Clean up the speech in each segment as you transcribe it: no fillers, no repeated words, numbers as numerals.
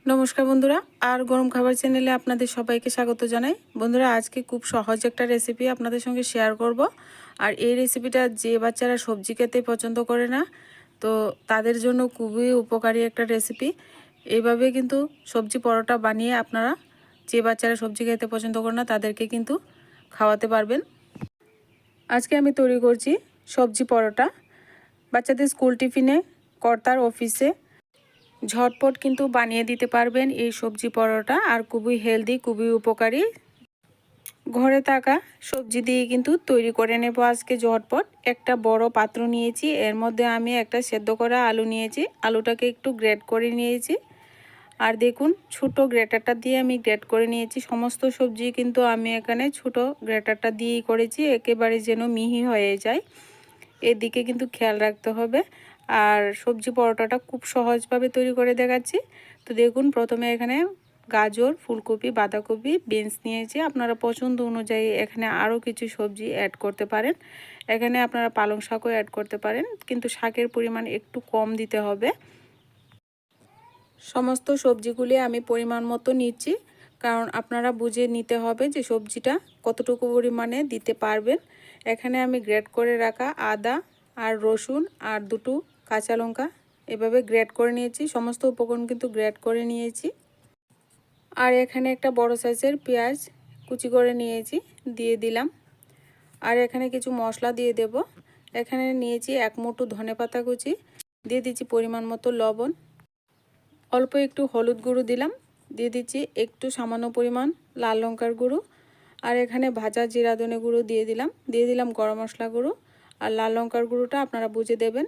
নমস্কার বন্ধুরা, আর গরম খাবার চ্যানেলে আপনাদের সবাইকে স্বাগত জানাই। বন্ধুরা, আজকে খুব সহজ একটা রেসিপি আপনাদের সঙ্গে শেয়ার করব। আর এই রেসিপিটা যে বাচ্চারা সবজি খেতে পছন্দ করে না, তো তাদের জন্য খুবই উপকারী একটা রেসিপি। এইভাবে কিন্তু সবজি পরোটা বানিয়ে আপনারা যে বাচ্চারা সবজি খেতে পছন্দ করে না তাদেরকে কিন্তু খাওয়াতে পারবেন। আজকে আমি তৈরি করছি সবজি পরোটা। বাচ্চাদের স্কুল টিফিনে, কর্তার অফিসে ঝটপট কিন্তু বানিয়ে দিতে পারবেন এই সবজি পরোটা। আর খুবই হেলদি, খুবই উপকারী। ঘরে থাকা সবজি দিয়ে কিন্তু তৈরি করে নেব আজকে ঝটপট। একটা বড় পাত্র নিয়েছি, এর মধ্যে আমি একটা সেদ্ধ করা আলু নিয়েছি। আলুটাকে একটু গ্রেট করে নিয়েছি। আর দেখুন, ছোট গ্রেটারটা দিয়ে আমি গ্রেট করে নিয়েছি। সমস্ত সবজি কিন্তু আমি এখানে ছোট গ্রেটারটা দিয়েই করেছি, একেবারে যেন মিহি হয়ে যায়। এদিকে কিন্তু খেয়াল রাখতে হবে। আর সবজি পরোটাটা খুব সহজভাবে তৈরি করে দেখাচ্ছি। তো দেখুন, প্রথমে এখানে গাজর, ফুলকপি, বাঁধাকপি, বিনস নিয়েছি। আপনারা পছন্দ অনুযায়ী এখানে আরও কিছু সবজি অ্যাড করতে পারেন। এখানে আপনারা পালং শাকও অ্যাড করতে পারেন, কিন্তু শাকের পরিমাণ একটু কম দিতে হবে। সমস্ত সবজিগুলি আমি পরিমাণ মতো নিচ্ছি, কারণ আপনারা বুঝে নিতে হবে যে সবজিটা কতটুকু পরিমাণে দিতে পারবেন। এখানে আমি গ্রেট করে রাখা আদা আর রসুন আর দুটো কাঁচা লঙ্কা এভাবে গ্রেট করে নিয়েছি। সমস্ত উপকরণ কিন্তু গ্রেট করে নিয়েছি। আর এখানে একটা বড় সাইজের পেঁয়াজ কুচি করে নিয়েছি, দিয়ে দিলাম। আর এখানে কিছু মশলা দিয়ে দেব। এখানে নিয়েছি এক মুঠো ধনেপাতা কুচি, দিয়ে দিচ্ছি পরিমাণ মতো লবণ, অল্প একটু হলুদ গুঁড়ো দিলাম, দিয়ে দিচ্ছি একটু সামান্য পরিমাণ লাল লঙ্কার গুঁড়ো। আর এখানে ভাজা জিরা ধনে গুঁড়ো দিয়ে দিলাম গরম মশলা গুঁড়ো। আর লাল লঙ্কার গুঁড়োটা আপনারা বুঝে দেবেন।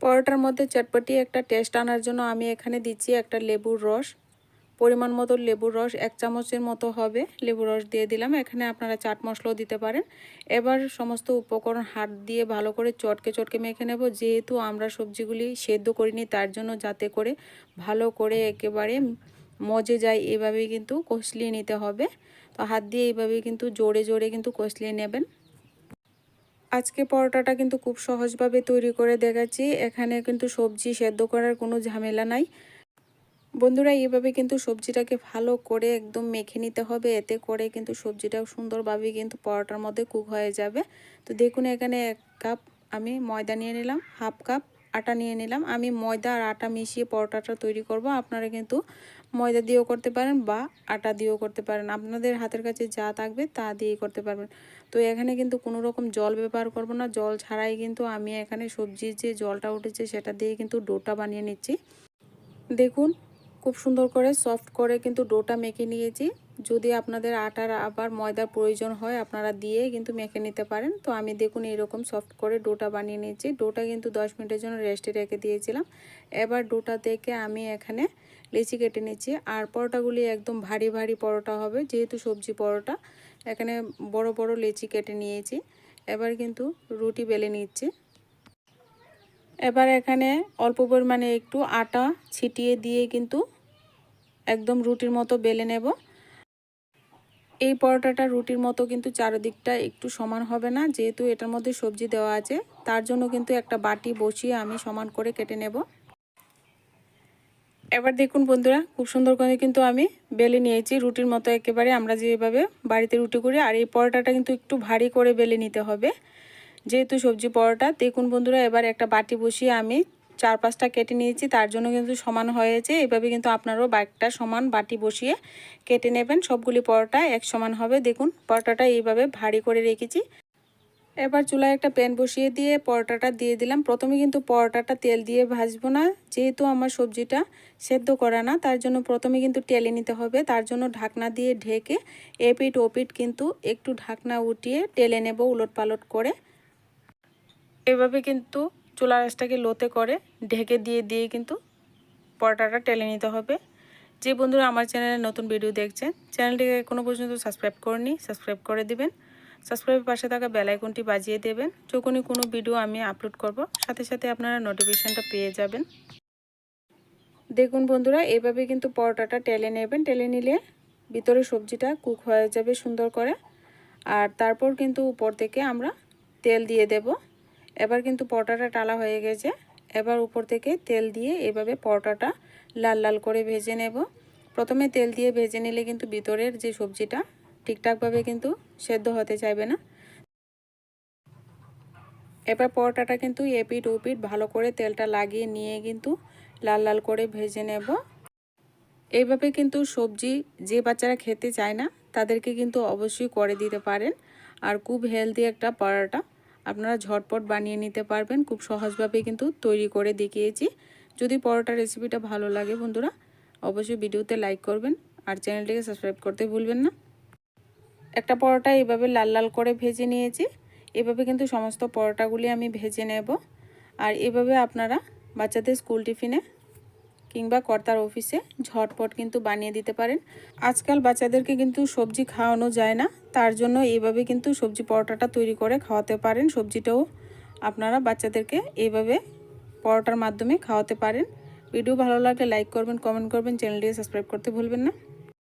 পরোটার মধ্যে চটপটি একটা টেস্ট আনার জন্য আমি এখানে দিচ্ছি একটা লেবুর রস। পরিমাণ মতো লেবুর রস, 1 চামচের মতো হবে লেবুর রস দিয়ে দিলাম। এখানে আপনারা চাট মশলাও দিতে পারেন। এবার সমস্ত উপকরণ হাত দিয়ে ভালো করে চটকে মেখে নেব। যেহেতু আমরা সবজিগুলি সেদ্ধ করিনি, তার জন্য যাতে করে ভালো করে একেবারে মজে যায় এভাবেই কিন্তু কষলিয়ে নিতে হবে। তো হাত দিয়ে এইভাবেই কিন্তু জোরে কিন্তু কষলিয়ে নেবেন। আজকে পরোটাটা কিন্তু খুব সহজভাবে তৈরি করে দেখাচ্ছি। এখানে কিন্তু সবজি সেদ্ধ করার কোনো ঝামেলা নাই। বন্ধুরা, এইভাবে কিন্তু সবজিটাকে ভালো করে একদম মেখে নিতে হবে। এতে করে কিন্তু সবজিটাও সুন্দরভাবে কিন্তু পরোটার মধ্যে কুক হয়ে যাবে। তো দেখুন, এখানে 1 কাপ আমি ময়দা নিয়ে নিলাম, হাফ কাপ আটা নিয়ে নিলাম। আমি ময়দা আর আটা মিশিয়ে পরোটাটা তৈরি করব। আপনারা কিন্তু ময়দা দিয়েও করতে পারেন বা আটা দিয়েও করতে পারেন, আপনাদের হাতের কাছে যা থাকবে তা দিয়েই করতে পারবেন। তো এখানে কিন্তু কোনো রকম জল ব্যবহার করব না। জল ছাড়াই কিন্তু আমি এখানে সবজির যে জলটা উঠেছে সেটা দিয়ে কিন্তু ডোটা বানিয়ে নিচ্ছি। দেখুন, খুব সুন্দর করে সফট করে কিন্তু ডোটা মেখে নিয়েছি। যদি আপনাদের আটার আবার ময়দার প্রয়োজন হয়, আপনারা দিয়ে কিন্তু মেখে নিতে পারেন। তো আমি দেখুন এরকম সফট করে ডোটা বানিয়ে নিয়েছি। ডোটা কিন্তু 10 মিনিটের জন্য রেস্টে রেখে দিয়েছিলাম। এবার ডোটা থেকে আমি এখানে লেচি কেটে নিচ্ছি। আর পরোটাগুলি একদম ভারী পরোটা হবে, যেহেতু সবজি পরোটা। এখানে বড় বড় লেচি কেটে নিয়েছি। এবার কিন্তু রুটি বেলে নিচ্ছি। এবার এখানে অল্প পরিমাণে একটু আটা ছিটিয়ে দিয়ে কিন্তু একদম রুটির মতো বেলে নেব। এই পরোটাটা রুটির মতো কিন্তু চারিদিকটা একটু সমান হবে না, যেহেতু এটার মধ্যে সবজি দেওয়া আছে। তার জন্য কিন্তু একটা বাটি বসিয়ে আমি সমান করে কেটে নেব। এবার দেখুন বন্ধুরা, খুব সুন্দর করে কিন্তু আমি বেলে নিয়েছি রুটির মতো, একেবারে আমরা যেভাবে বাড়িতে রুটি করি। আর এই পরোটাটা কিন্তু একটু ভারী করে বেলে নিতে হবে, যেহেতু সবজি পরোটা। দেখুন বন্ধুরা, এবার একটা বাটি বসিয়ে আমি 4-5টা কেটে নিয়েছি, তার জন্য কিন্তু সমান হয়েছে। এভাবে কিন্তু আপনারাও একটা সমান বাটি বসিয়ে কেটে নেবেন। সবগুলি পরোটা এক সমান হবে। দেখুন, পরোটাটা এইভাবে ভারী করে রেখেছি। এবার চুলায় একটা প্যান বসিয়ে দিয়ে পরোটাটা দিয়ে দিলাম। প্রথমে কিন্তু পরোটাটা তেল দিয়ে ভাজবো না, যেহেতু আমার সবজিটা সেদ্ধ করা না, তার জন্য প্রথমে কিন্তু তেলে নিতে হবে। তার জন্য ঢাকনা দিয়ে ঢেকে এপিট ওপিট কিন্তু একটু ঢাকনা উঠিয়ে তেলে নেব উলট পালট করে। এভাবে কিন্তু চুলা আঁচটাকে লোতে করে ঢেকে দিয়ে কিন্তু পরোটাটা টেলে নিতে হবে। যে বন্ধুরা আমার চ্যানেলে নতুন ভিডিও দেখছেন, চ্যানেলটিকে এখনও পর্যন্ত সাবস্ক্রাইব করেনি, সাবস্ক্রাইব করে দিবেন। সাবস্ক্রাইবের পাশে থাকা বেল আইকনটি বাজিয়ে দেবেন। যখনই কোনো ভিডিও আমি আপলোড করব, সাথে সাথে আপনারা নোটিফিকেশনটা পেয়ে যাবেন। দেখুন বন্ধুরা, এভাবে কিন্তু পরোটাটা টেলে নেবেন। টেলে নিলে ভিতরে সবজিটা কুক হয়ে যাবে সুন্দর করে। আর তারপর কিন্তু উপর থেকে আমরা তেল দিয়ে দেব। এবার কিন্তু পরোটাটা টালা হয়ে গেছে। এবার উপর থেকে তেল দিয়ে এভাবে পরোটাটা লাল লাল করে ভেজে নেব। প্রথমে তেল দিয়ে ভেজে নিলে কিন্তু ভিতরের যে সবজিটা ঠিকঠাকভাবে কিন্তু সেদ্ধ হতে চাইবে না। এবার পরোটাটা কিন্তু এপিট ওপিট ভালো করে তেলটা লাগিয়ে নিয়ে কিন্তু লাল লাল করে ভেজে নেব। এইভাবে কিন্তু সবজি যে বাচ্চারা খেতে চায় না তাদেরকে কিন্তু অবশ্যই করে দিতে পারেন। আর খুব হেলদি একটা পরোটা আপনারা ঝটপট বানিয়ে নিতে পারবেন। খুব সহজভাবে কিন্তু তৈরি করে দেখিয়েছি। যদি পরোটা রেসিপিটা ভালো লাগে বন্ধুরা অবশ্যই ভিডিওতে লাইক করবেন আর চ্যানেলটিকে সাবস্ক্রাইব করতে ভুলবেন না। একটা পরোটা এইভাবে লাল লাল করে ভেজে নিয়েছি। এভাবে কিন্তু সমস্ত পরোটাগুলি আমি ভেজে নেব। আর এভাবে আপনারা বাচ্চাদের স্কুল টিফিনে কিংবা কর্তার অফিসে ঝটপট কিন্তু বানিয়ে দিতে পারেন। আজকাল বাচ্চাদেরকে কিন্তু সবজি খাওয়ানো যায় না, তার জন্য এইভাবে কিন্তু সবজি পরোটাটা তৈরি করে খাওয়াতে পারেন। সবজিটাও আপনারা বাচ্চাদেরকে এইভাবে পরোটার মাধ্যমে খাওয়াতে পারেন। ভিডিও ভালো লাগলে লাইক করবেন, কমেন্ট করবেন, চ্যানেলটিকে সাবস্ক্রাইব করতে ভুলবেন না।